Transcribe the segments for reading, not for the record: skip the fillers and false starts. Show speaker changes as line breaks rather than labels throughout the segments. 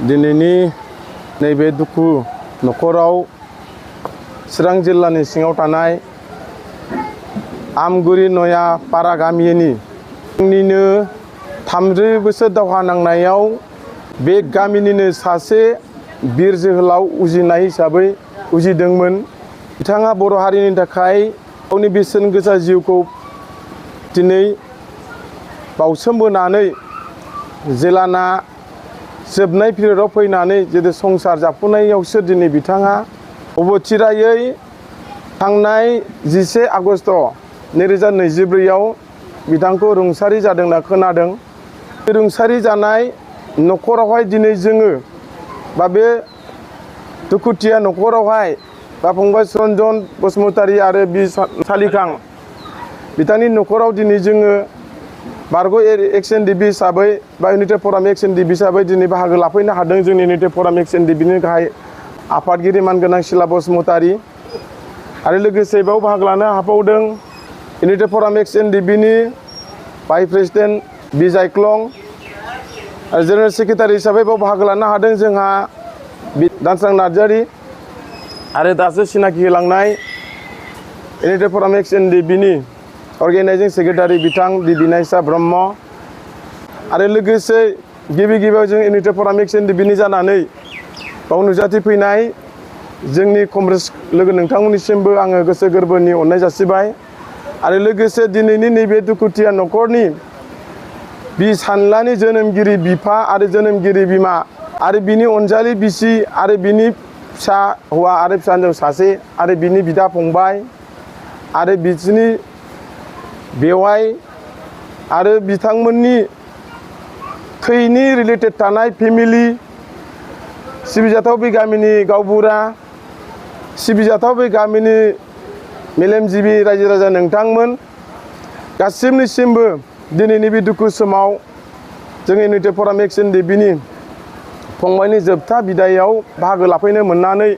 दिनैनि नैबे दुखु नखराव चिरां जिल्लानि सिङाव थानाय आमगुरि नया पारा गामिनि जोंनिनो 30 बोसोर दावहा नांनायाव बे गामिनिनो सासे बिर जोहोलाव उजिनाय हिसाबै उजिदोंमोन। बिथाङा बर' हारिनि थाखाय गावनि बेसेन गोसा जिउखौ दिनै बावसोमबोनानै जेलाना जोबनाय पिरियडआव फैनानै जेरै संसार जाफुनायावसो दिनै बिथाङा अबथिरायै थांनाय 11 आगस्ट 2024 बिथांखौ रुंसारि जादों होनना खोनादों। रुंसारि जानाय नखरावहाय दिनै जोङो बा बे दुखुथिया नखरावहाय बा फंबाय रन्जन बसुमतारी आरो बि सालिखां बिथांनि नखराव दिनै जोङो बारग' एक्स एन-डि-बि हिसाबै बा इउनाइटेड फराम एक्स एन-डि-बि हिसाबै दिनै बाहागो लाफैनो हादों। जोंनि इउनाइटेड फराम एक्स एन-डि-बिनि गाहाय आफादगिरि मानगोनां सिला बसुमतारी आरो लोगोसे बेयाव बाहागो लानो हाबावदों इउनाइटेड फराम एक्स एन-डि-बिनि भाइस प्रेसिडेन्ट बि जायख्लं आरो जेनेरेल सेक्रेटारि हिसाबै बेयाव बाहागो लानो हादों जोंहा दानस्रां नार्जारि आरो दासो सिनाखि होलांनाय इउनाइटेड फराम एक्स एन-डि-बिनि अर्गेनाइजिं सेक्रेटारि बिथां बि बिनायसा ब्रह्म आरो लोगोसे गिबियाव जों इउनाइटेड फराम एक्स एन-डि-बिनि जानानै बाव नुजाथिफैनाय जोंनि कमरेड लोगो नोंथांमोननिसिमबो आङो गोसो गोरबोनि अननाय जासिबाय आरो लोगोसे दिनैनि नैबे दुखुथिया नखरनि बि सानलानि जोनोमगिरि बिफा आरो जोनोमगिरि बिमा आरो बिनि अनजालि बिसि आरो बिनि फिसा हौवा आरो फिसा हिन्जाव सासे आरो बिनि बिदा फंबाय आरो बिसिनि बेवाइ आरो बिथांमोननि थैनि रिलेटेड थानाय फेमिलि सिबिजाथाव बे गामिनि गावबुरा सिबिजाथाव बे गामिनि मेलेमजिबि रायजो राजा नोंथांमोन गासिबनिसिमबो दिनैनि बे दुखु समाव जोंनि इउनाइटेड फराम एक्स एन-डि-बिनि फंबायनि जोबथा बिदायाव बाहागो लाफैनो मोननानै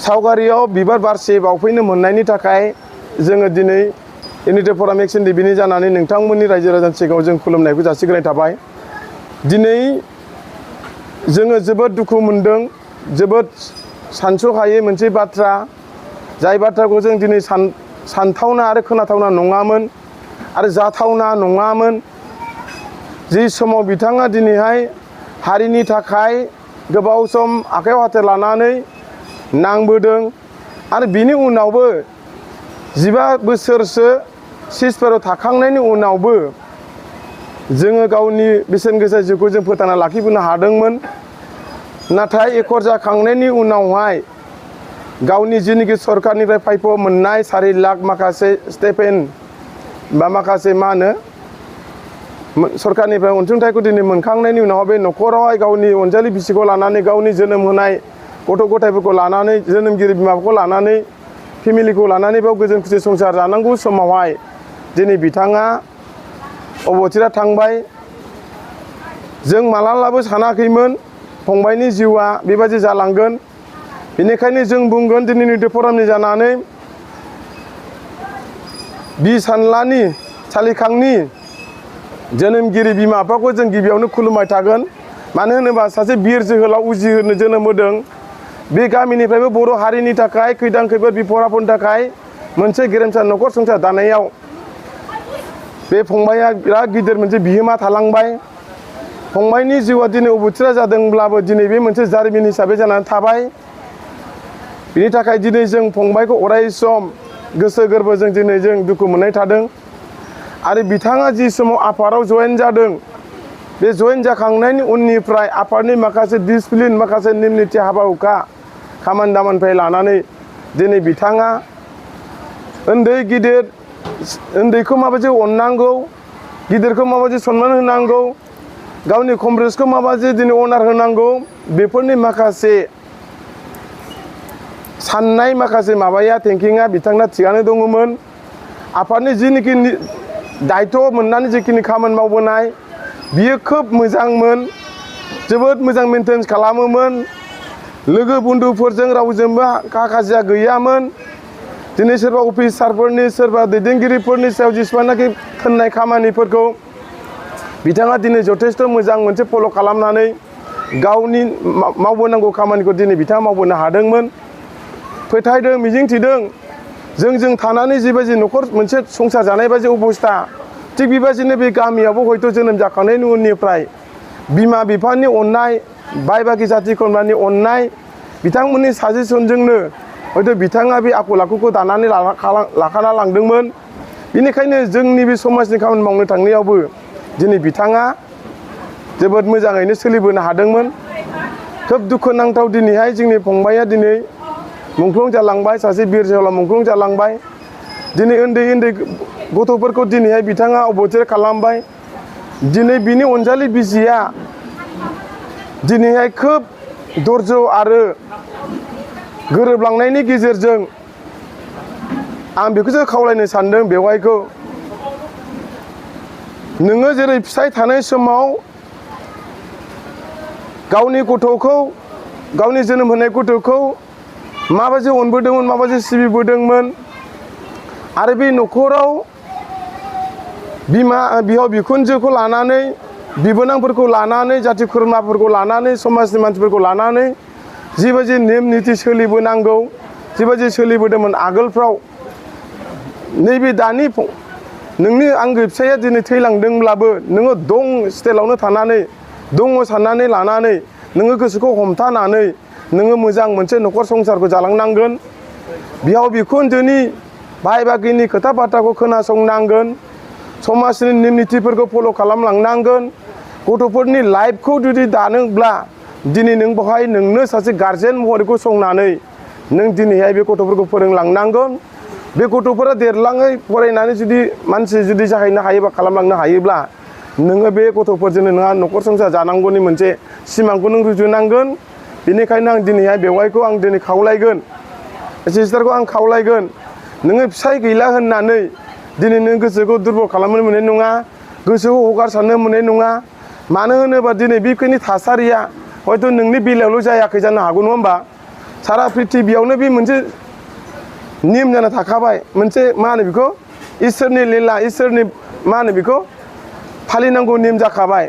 सावगारियाव बिबार बारसे बावफैनो मोननायनि थाखाय जोङो दिनै इउनाइटेड फराम एक्स एन-डि-बिनि जानानै नोंथांमोननि रायजो राजानि सिगाङाव जों खुलुमनायखौ जासिग्रोनाय थाबाय। दिनै जोङो जोबोद दुखु मोनदों, जोबोद सानस'हायै मोनसे बाथ्रा जाय बाथ्राखौ जों दिनै सानथावना आरो खोनाथावना नङामोन आरो जाथावना नङामोन। जि समाव बिथाङा दिनैहाय हारिनि थाखाय गोबाव सम आखायाव हाथियार लानानै नांबोदों आरो बिनि उनावबो 15 बोसोरसो सिजफोराव थाखांनायनि उनावबो जोङो गावनि बेसेन गोसा जिउखौ जों फोथांना लाखिबोनो हादोंमोन। नाथाय एकर जाखांनायनि उनावहाय गावनि जिनिखि सरकारनिफ्राय फायफ' मोननाय 4 लाख माखासे स्टेपेन बा माखासे मा होनो सरकारनिफ्राय अनसुंथाइखौ दिनै मोनखांनायनि उनाव बे नखरावहाय गावनि अनजालि बिसिखौ लानानै गावनि जोनोम होनाय गथ' गथायफोरखौ लानानै जोनोमगिरि बिमाखौ लानानै फेमिलिखौ लानानै बेयाव गोजोन खुसि संसार जानांगौ समावहाय दिनै बिथाङा अबथिरा थांबाय। जों मालाबाबो सानाखैमोन फंबायनि जिउआ बेबादि जालांगोन। बेनिखायनो जों बुंगोन दिनै इउनाइटेड फरामनि जानानै बि सानलानि सालिखांनि जोनोमगिरि बिमा बिफाखौ जों गिबियावनो खुलुमबाय थागोन। मानो होनोबा सासे बिर जोहोलाव उजिहोनो जोनोम होदों। बे गामिनिफ्रायबो बर' हारिनि थाखाय खैदां खैफोद बिपद आफदनि थाखाय मोनसे गेरेमसा नखर संसार दानायाव बे फंबाया बिराद गिदिर मोनसे बिहोमा थालांबाय। फंबायनि जिउआ दिनै अबथिरा जादोंब्लाबो दिनै बे मोनसे जारिमिन हिसाबै जानानै थाबाय। बिनि थाखाय दिनै जों फंबायखौ अराय सम गोसो गोरबोजों दिनै जों दुखु मोननाय थादों। आरो बिथाङा जि समाव आफादाव जयेन जादों बे जयेन जाखांनायनि उननिफ्राय आफादनि माखासे डिसिप्लिन माखासे नेम निथि हाबा हुखा खामानि दामानिफ्राय लानानै दिनै बिथाङा उन्दै गिदिर उन्दैखौ माबायदि अननांगौ, गिदिरखौ माबायदि सनमान होनांगौ, गावनि कमरेड्सखौ माबायदि दिनै अनार होनांगौ, बेफोरनि माखासे साननाय माखासे माबाया थिंकिंआ बिथांना थिगानो दङमोन। आफादनि जिनिखि दायथ' मोननानै जिखिनि खामानि मावबोनाय बियो खोब मोजांमोन, जोबोद मोजां मेनटेन खालामोमोन। लोगो बन्धुफोरजों रावजोंबो खाजिया गैयामोन। दिनै सोरबा अफिसारफोरनि सोरबा दैदेनगिरिफोरनि सायाव जेसेबांनाखि थिननाय खामानिफोरखौ बिथाङा दिनै जथेस्थ' मोजां मोनसे फल' खालामनानै गावनि मावबोनांगौ खामानिखौ दिनै बिथाङा मावबोनो हादोंमोन फोथायदों मिजिंथिदों जों थानानै जिबायदि न'खर मोनसे संसार जानाय बायदि अबस्था थिग बेबायदिनो बे गामियावबो हयथ' जोनोम जाखांनायनि उननिफ्राय बिमा बिफानि अननाय बाय बागि जाथि खुरमानि अननाय बिथांमोननि साजेसनजोंनो हयथ' बिथाङा बे आखल आखुखौ दानानै लाखाना लांदोंमोन बेनिखायनो जोंनि बे समाजनि खामानि मावनो थांनायावबो दिनै बिथाङा जोबोद मोजाङैनो सोलिबोनो हादोंमोन खोब दुखुनांथाव दिनैहाय जोंनि फंबाया दिनै मुंख्लं जालांबाय सासे बिर जोहोलाव मुंख्लं जालांबाय दिनै उन्दै गथ'फोरखौ दिनैहाय बिथाङा अबथिरा खालामबाय दिनै बिनि अनजालि बिसिया दिनैहाय खोब धर्ज आरो गोरोबलांनायनि गेजेरजों आं बेखौसो खावलायनो सानदों बेवहायखौ नोङो जेरै फिसाय थानाय समाव गावनि गथ'खौ गावनि जोनोम होनाय गथ'खौ माबायदि अनबोदोंमोन माबायदि सिबिबोदोंमोन आरो बे न'खराव बिहाव बिखुनजोखौ लानानै बिबोनांफोरखौ लानानै जाथि खुरमाफोरखौ लानानै समाजनि मानसिफोरखौ लानानै जिबायदि नेम निथि सोलिबोनांगौ जिबायदि सोलिबोदोंमोन आगोलफ्राव नैबे दानि नोंनि आंगो फिसाया दिनै थैलांदोंब्लाबो नोङो दं स्टाइलावनो थानानै दङ साननानै लानानै नोङो गोसोखौ हमथानानै नोङो मोजां मोनसे न'खर संसारखौ जालांनांगोन बिहाव बिखुनजोनि भाइ बागिनि खोथा बाथ्राखौ खोनासंनांगोन समाजनि नेम निथिफोरखौ फल' खालामलांनांगोन गथ'फोरनि लाइफखौ जुदि दानोब्ला दिनै नों बेवहाय नोंनो सासे गारजेन महरै गसंनानै नों दिनैहाय बे गथ'फोरखौ फोरोंलांनांगोन बे गथ'फोरा देरलाङै फरायनानै जुदि मानसि जुदि जाहैनो हायोबा खालामलांनो हायोब्ला नोङो बे गथ'फोरजोंनो नोंहा न'खर संसार जानांगौनि मोनसे सिमांखौ नों रुजुनांगोन बेनिखायनो आं दिनैहाय बेवहायखौ आं दिनै खावलायगोन सिस्टारखौ आं खावलायगोन नोङो फिसाय गैला होननानै दिनै नों गोसोखौ दुरबल खालामनो मोननाय नङा गोसोखौ हगारसारनो मोननाय नङा मानो होनोबा दिनै बेफोरनि थासारिया हयथ' नोंनि बेलायावल' जायाखै जानो हागौ नङा होमबा सारा प्रिथिबियावनो बे मोनसे नेम जाना थाखाबाय मोनसे मा होनो बेखौ इसोरनि लीला इसोरनि मा होनो बेखौ फालिनांगौ नेम जाखाबाय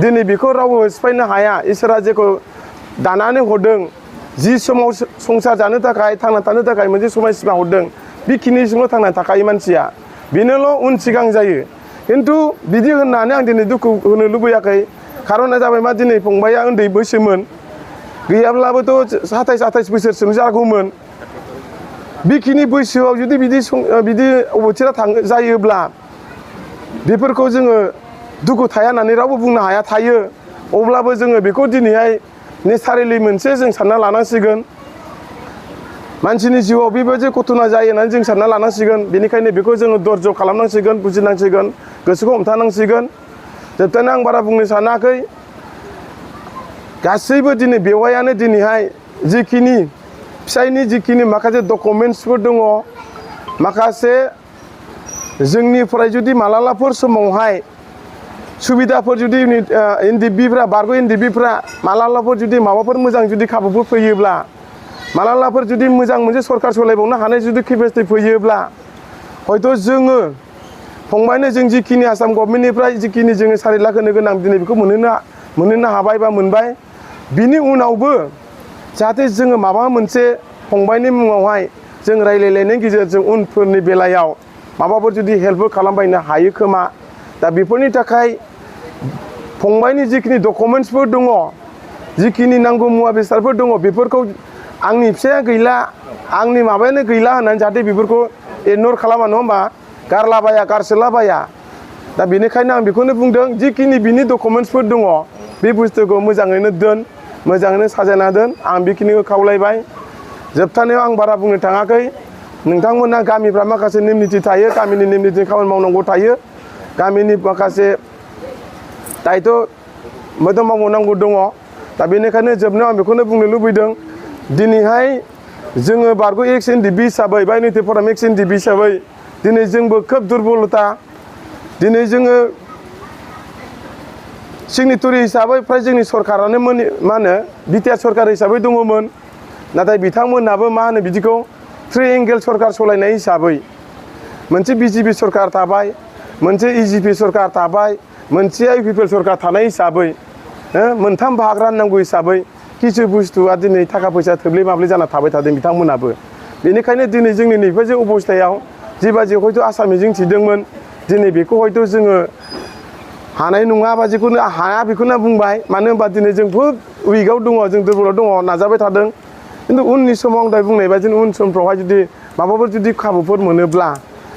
दिनै बेखौ रावबो सिफायनो हाया इसोरा जेखौ दानानै हरदों जि समाव संसार जानो थाखाय थांना थानो थाखाय मोनसे समाय सिमा हरदों बेखिनिसिमल' थांना थाखायो मानसिया बेनोल' उन सिगां जायो खिन्थु बिदि होननानै आं दिनै दुखु होनो लुबैयाखै खारना जाबाय मा दिनै फंबाया उन्दै बैसोमोन गैयाब्लाबोथ' 27-28 बोसोरसिम जागौमोन बेखिनि बैसोआव जुदि बिदि अबथिरा जायोब्ला बेफोरखौ जोङो दुखु थाया होननानै रावबो बुंनो हाया थायो अब्लाबो जोङो बेखौ दिनैहाय नेचारेलि मोनसे जों सानना लानांसिगोन मानसिनि जिउआव बेबायदि घटना जायो होननानै जों सानना लानांसिगोन बेनिखायनो बेखौ जोङो धर्ज खालामनांसिगोन बुजिनांसिगोन गोसोखौ हमथानांसिगोन जोबथानो आं बारा बुंनो सानाखै गासैबो दिनै बेवहायानो दिनैहाय जिखिनि फिसायनि जिखिनि माखासे डकुमेन्टसफोर दङ माखासे जोंनिफ्राय जुदि मालालाफोर समावहाय सुबिदाफोर जुदि एनडिबिफ्रा बारग' एनडिबिफ्रा मालालाफोर जुदि माबाफोर मोजां जुदि खाबुफोर फैयोब्ला मालालाफोर जुदि मोजां मोनसे सरकार सालायबावनो हानाय जुदि केपासिटि फैयोब्ला हयथ' जोङो फंबायनो जों जिखिनि आसाम गभर्नमेन्टनिफ्राय जिखिनि जोङो 4 लाख होनो गोनां दिनै बेखौ मोनहोनो हाबाय बा मोनबाय बिनि उनावबो जाहाथे जोङो माबा मोनसे फंबायनि मुङावहाय जों रायलायलायनायनि गेजेरजों उनफोरनि बेलायाव माबाफोर जुदि हेल्पबो खालामबायनो हायो खोमा दा बेफोरनि थाखाय फंबायनि जिखिनि डकुमेन्टसफोर दङ जिखिनि नांगौ मुवा बेसादफोर दङ बेफोरखौ आंनि फिसाया गैला आंनि माबायानो गैला होननानै जाहाथे बेफोरखौ इगनर खालामा नङा होमबा गारलाबाया गारसोलाबाया दा बेनिखायनो आं बेखौनो बुंदों जिखिनि बिनि डकुमेन्टसफोर दङ बे बुस्थुखौ मोजाङैनो दोन मोजाङैनो साजायना दोन आं बेखिनिखौ खावलायबाय जोबथानायाव आं बारा बुंनो थाङाखै नोंथांमोना गामिफ्रा माखासे नेम निथि थायो गामिनि नेम निथि खामानि मावनांगौ थायो गामिनि माखासे दायथ' मोदोम मावनांगौ दङ दा बेनिखायनो जोबनायाव आं बेखौनो बुंनो लुबैदों दिनैहाय जोङो बारग' एक्स एनडिबि हिसाबै बा इउनिटि फराम एक्स एनडिबि हिसाबै दिनै जोंबो खोब दुरबलता दिनै जोङो सिगनेटरि हिसाबै फ्राय जोंनि सरकारानो मा होनो बिटिआर सरकार हिसाबै दङमोन नाथाय बिथांमोनहाबो मा होनो बिदिखौ 3 एंगेल सरकार सालायनाय हिसाबै मोनसे बिजेपि सरकार थाबाय मोनसे इजिपि सरकार थाबाय मोनसे इउपिपिएल सरकार थानाय हिसाबै मोनथाम बाहाग राननांगौ हिसाबै किसु बुस्थुआ दिनै थाखा फैसा थोब्ले माब्ले जाना थाबाय थादों बिथांमोनाबो बेनिखायनो दिनै जोंनि नैबे अबस्थायाव जिबादि हयथ' आसा मिजिं थिदोंमोन दिनै बेखौ हयथ' जोङो हानाय नङा बा जिखुनु हाया बेखौनो बुंबाय मानो होनबा दिनै जों बुहुद उइकआव दङ जों दुरबलाव दङ नाजाबाय थादों खिन्थु उननि समाव आं दहाय बुंनाय बायदि उन समफ्रावहाय जुदि माबाफोर जुदि खाबुफोर मोनोब्ला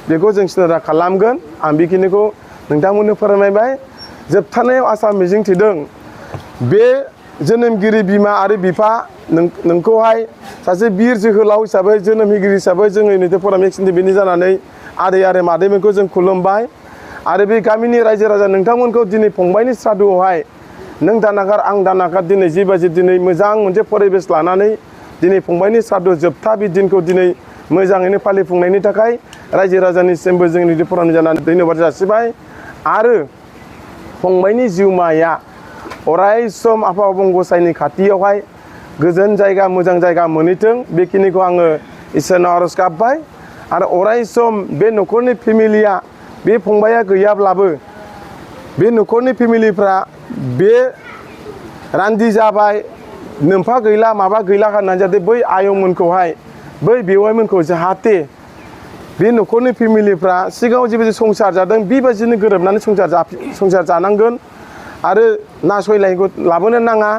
बेखौ जों सिन्था खालामगोन आं बेखिनिखौ नोंथांमोननो फोरमायबाय जोबथारनायाव आसा मिजिं थिदों बे जोनोमगिरि बिमा आरो बिफा नोंखौहाय सासे बिर जोहोलाव हिसाबै जोनोम होगिरि हिसाबै जोङो इउनाइटेड फराम एक्सननि बेनि जानानै आदै आरो मादैमोनखौ जों खुलुमबाय आरो बे गामिनि रायजो राजा नोंथांमोनखौ दिनै फंबायनि सादुआवहाय नों दानागार आं दानागार दिनै जिबायदि दिनै मोजां मोनसे परिबेस लानानै दिनै फंबायनि सादु जोबथा बे दिनखौ दिनै मोजाङैनो फालिफुंनायनि थाखाय रायजो राजानिसिमबो जों इउनाइटेड फरामनि जानानै धन्यबाद जासिबाय आरो फंबायनि जिउमाया अराय सम आफा अबं गसाइनि खाथियावहाय गोजोन जायगा मोजां जायगा मोनहैथों बेखिनिखौ आङो इसोरनाव आरज गाबबाय आरो अराय सम बे न'खरनि फेमिलिया बे फंबाया गैयाब्लाबो बे न'खरनि फेमिलिफ्रा बे रान्दि जाबाय नोमफा गैला माबा गैला होननानै जाहाथे बै आयंमोनखौहाय बै बेवाइमोनखौ जाहाथे बे न'खरनि फेमिलिफ्रा सिगाङाव जिबायदि संसार जादों बेबायदिनो गोरोबनानै संसार जानांगोन आरो नासयलायनायखौ लाबोनो नाङा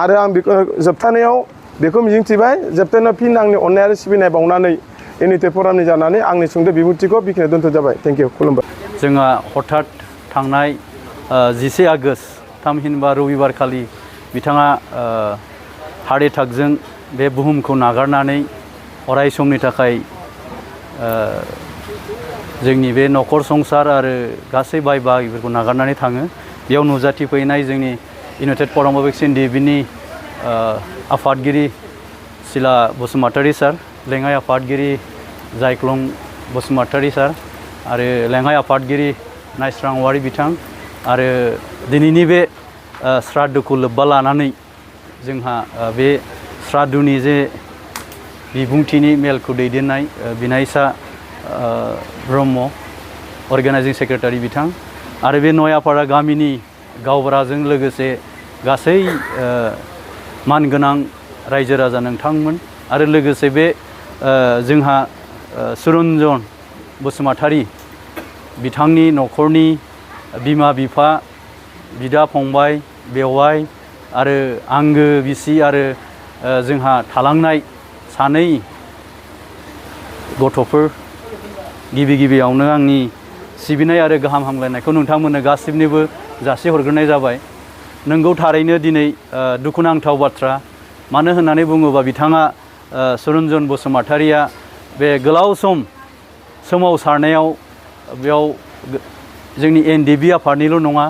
आरो आं बेखौ जोबथानायाव बेखौ मिजिंथिबाय जोबथानायाव फिन आंनि अननाय आरो सिबिनाय बावनानै इउनाइटेड फरामनि जानानै आंनि सुंद' बिबुंथिखौ बेखिनियाव दोनथ' जाबाय थेंक इउ खुलुमबाय
जोंहा हठात थांनाय 10 आगष्ट थामहिनबा रबिबार खालि बिथाङा हार्ट एटाकजों बे बुहुमखौ नागारनानै अराय समनि थाखाय जोंनि बे न'खर संसार आरो गासै बाय बाहागिफोरखौ नागारनानै थाङो बेयाव नुजाथिफैनाय जोंनि इउनाइटेड फराम अफ एक्सन डिबिनि आफादगिरि सिला बसुमतारी सार लेङाइ आफादगिरि जायख्लं बसुमतारी सार आरो लेङाइ आफादगिरि नायस्रां औवारी बिथां आरो दिनैनि बे श्राद्धखौ लोब्बा लानानै जोंहा बे श्राद्धनि जे बिबुंथिनि मेलखौ दैदेननाय बिनायसा ब्रह्म अर्गेनाइजिं सेक्रेटारि बिथां आरो बे नयापाड़ा गामिनि गावबुराजों लोगोसे गासै मानगोनां रायजो राजा नोंथांमोन आरो लोगोसे बे जोंहा सुरन्जन बसुमतारी बिथांनि न'खरनि बिमा बिफा बिदा फंबाय बेवाइ आरो आंगो बिसि आरो जोंहा थालांनाय सानै गथ'फोर गिबियावनो आंनि सिबिनाय आरो गाहाम हामलायनायखौ नोंथांमोननो गासिबनिबो जासिहरग्रोनाय जाबाय नंगौ थारैनो दिनै दुखुनांथाव बाथ्रा मानो होननानै बुङोबा बिथाङा सुरन्जन बसुमतारीया बे गोलाव सम सोमावसारनायाव बेयाव जोंनि एनडिबि आफादनिल' नङा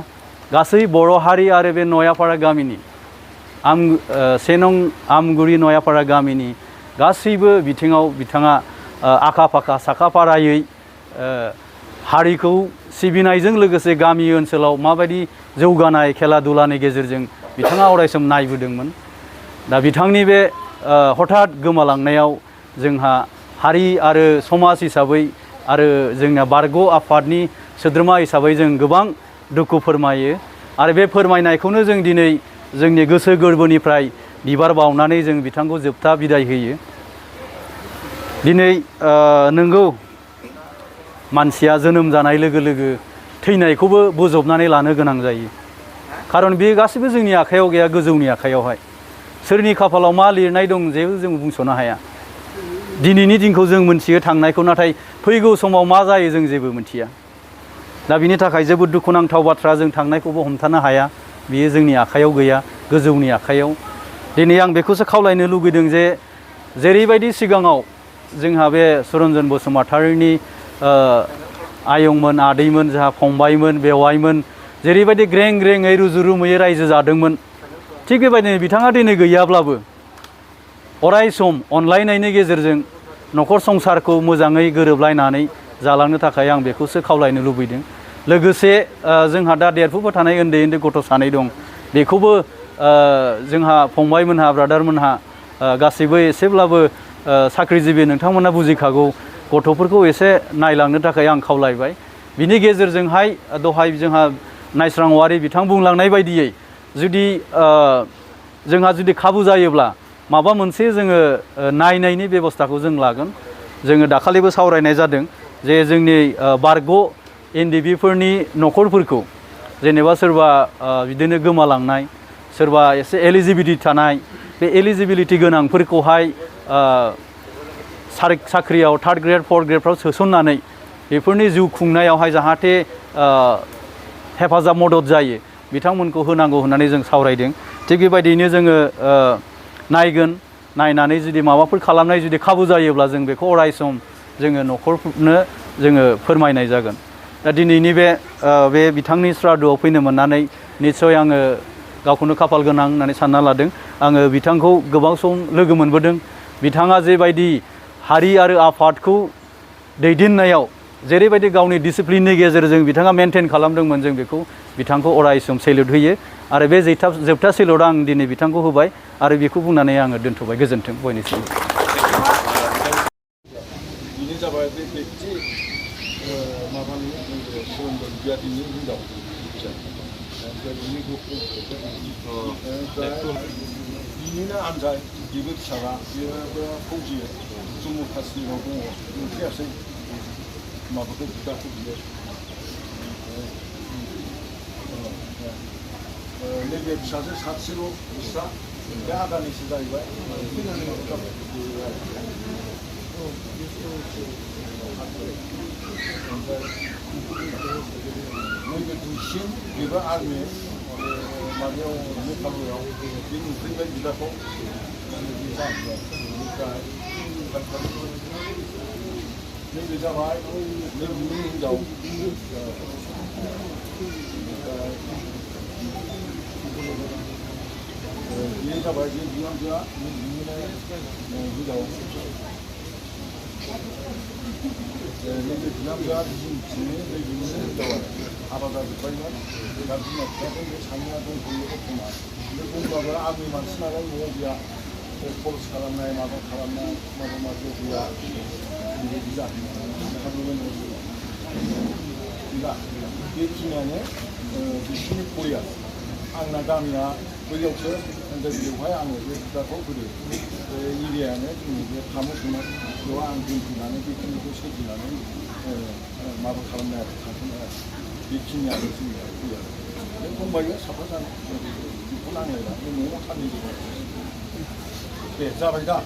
गासै बर' हारि आरो बे नयापाड़ा गामिनि 1 नं आमगुरि नयापाड़ा गामिनि गासैबो बिथिङाव बिथाङा आखा फाखा साखा फारायै हारिखौ सिबिनायजों लोगोसे गामि ओनसोलाव माबायदि जौगानाय खेला दुलानि गेजेरजों बिथाङा अरायसम नायबोदोंमोन दा बिथांनि बे हठात गोमालांनायाव जोंहा हारि आरो समाज हिसाबै आरो जोंना बारग' आफादनि सोद्रोमा हिसाबै जों गोबां दुखु फोरमायो आरो बे फोरमायनायखौनो जों दिनै जोंनि गोसो गोरबोनिफ्राय बिबार बावनानै जों बिथांखौ जोबथा बिदाय होयो दिनै नंगौ मानसिया जोनोम जानाय लोगो लोगो थैनायखौबो बोजबनानै लानो गोनां जायो खारन बे गासैबो जोंनि आखायाव गैया गोजौनि आखायावहाय सोरनि खाफालाव मा लिरनाय दं जेबो जों बुंस'नो हाया दिनैनि दिनखौ जों मोनथियो थांनायखौ नाथाय फैगौ समाव मा जायो जों जेबो मोनथिया दा बिनि थाखाय जोबोद दुखुनांथाव बाथ्रा जों थांनायखौबो हमथानो हाया बियो जोंनि आखायाव गैया गोजौनि आखायाव दिनै आं बेखौसो खावलायनो लुगैदों जे जेरैबायदि सिगाङाव जोंहा बे सुरन्जन बसुमतारीनि आयंमोन आदैमोन जोंहा फंबायमोन बेवाइमोन जेरैबायदि ग्रें ग्रेङै रुजु रुमुयै रायजो जादोंमोन थिग बेबायदिनो बिथाङा दिनै गैयाब्लाबो अराय सम अनलायनायनि गेजेरजों न'खर संसारखौ मोजाङै गोरोबलायनानै जालांनो थाखाय आं बेखौसो खावलायनो लुबैदों लोगोसे जोंहा दा देरफुबाय थानाय उन्दै उन्दै गथ' सानै दं बेखौबो जोंहा फंबायमोनहा ब्रादारमोनहा गासैबो एसेब्लाबो साख्रिजिबि नोंथांमोना बुजिखागौ गथ'फोरखौ एसे नायलांनो थाखाय आं खावलायबाय बिनि गेजेरजोंहाय दहाय जोंहा नायस्रां औवारी बिथां बुंलांनाय बायदियै जुदि जोंहा जुदि खाबु जायोब्ला माबा मोनसे जोङो नायनायनि बेबस्थाखौ जों लागोन। जोङो दाखालिबो सावरायनाय जादों जे जोंनि बारग' एनडिबिफोरनि न'खरफोरखौ जेनेबा सोरबा बिदिनो गोमालांनाय, सोरबा एसे एलिजिबिलिटि थानाय, बे एलिजिबिलिटि गोनांफोरखौहाय साख्रियाव 3rd ग्रेड 4th ग्रेडफ्राव सोसननानै बेफोरनि जिउ खुंनायावहाय जाहाथे हेफाजाब मदद जायो बिथांमोनखौ होनांगौ होननानै जों सावरायदों। थिग बेबायदियैनो जोङो नायगोन, नायनानै जुदि माबाफोर खालामनाय जुदि खाबु जायोब्ला जों बेखौ अरायसम जोङो न'खरनो जोङो फोरमायनाय जागोन। दा दिनैनि बे बिथांनि श्राद्धआव फैनो मोननानै निस्सय आङो गावखौनो खाफाल गोनां होननानै सानना लादों। आङो बिथांखौ गोबां सम लोगो मोनबोदों। बिथाङा जेबायदि हारि आरो आफादखौ दैदेननायाव जेरैबायदि गावनि डिसिप्लिननि गेजेरजों बिथाङा मेनटेन खालामदोंमोन, जों बेखौ बिथांखौ अरायसम सेल्युट होयो। आरो बे जोबथा सेल्युटआ आं दिनै बिथांखौ होबाय आरो बेखौ बुंनानै आङो दोनथ'बाय। गोजोन्थों बयनिसिमबो।
बेनो जाबाय बे बेक्ति माबानि सुरेन्द्र बियादिनि हिन्जाव ओमफ्राय बिनि बिनिनो आनजाय बेबो फिसाला, बेबो फौजि जम्मु काश्मीराव दङ। नुफैयासै माबाखौ बिदाखौ बियो। नैबे फिसाजो सासेल' बिस्रा, बे आदानिसो जाहैबाय। नैबे दुइसिन बेबो आर्मि माबायाव मेघालयआव, बे नुफैबाय बिदाखौ। नैबे जाबाय नैबेनि हिन्जाव। बेयो जाबाय बे बिहामजोआ हिन्जाव। नैबे बिहामजोआ जोंथिंनि नैबेनि हिन्जाव आरो हाबा जाजोब्बायमोन। दा बिमा बिफाखौ बे सानैया दंथ'यो बर्थमान। बे दंबाबो आर्मि मानसि नालाय न'आव गैया। खरस खालामनाय माबा खालामनाय माबा माबि गैया। बेबायदि जाहैयो। दा बेखिनियानो बिसोरनि परियाल। आंना गामिया बैयावसो, बेवहाय आङो बे बिदाखौ होदो। बे एरियायानो जोंनि बे फामुसमोन। बेयाव आं दोनफैनानै बेखिनिखौ सोरजिनानै माबा खालामनाय आरो थांफिननाय आरो बेखिनियानो जोंनिया फैया। बे दंबायो साफा जानो, बेखौ नांलायला। बे न'आव साननै दङ। दे जाबाय दा।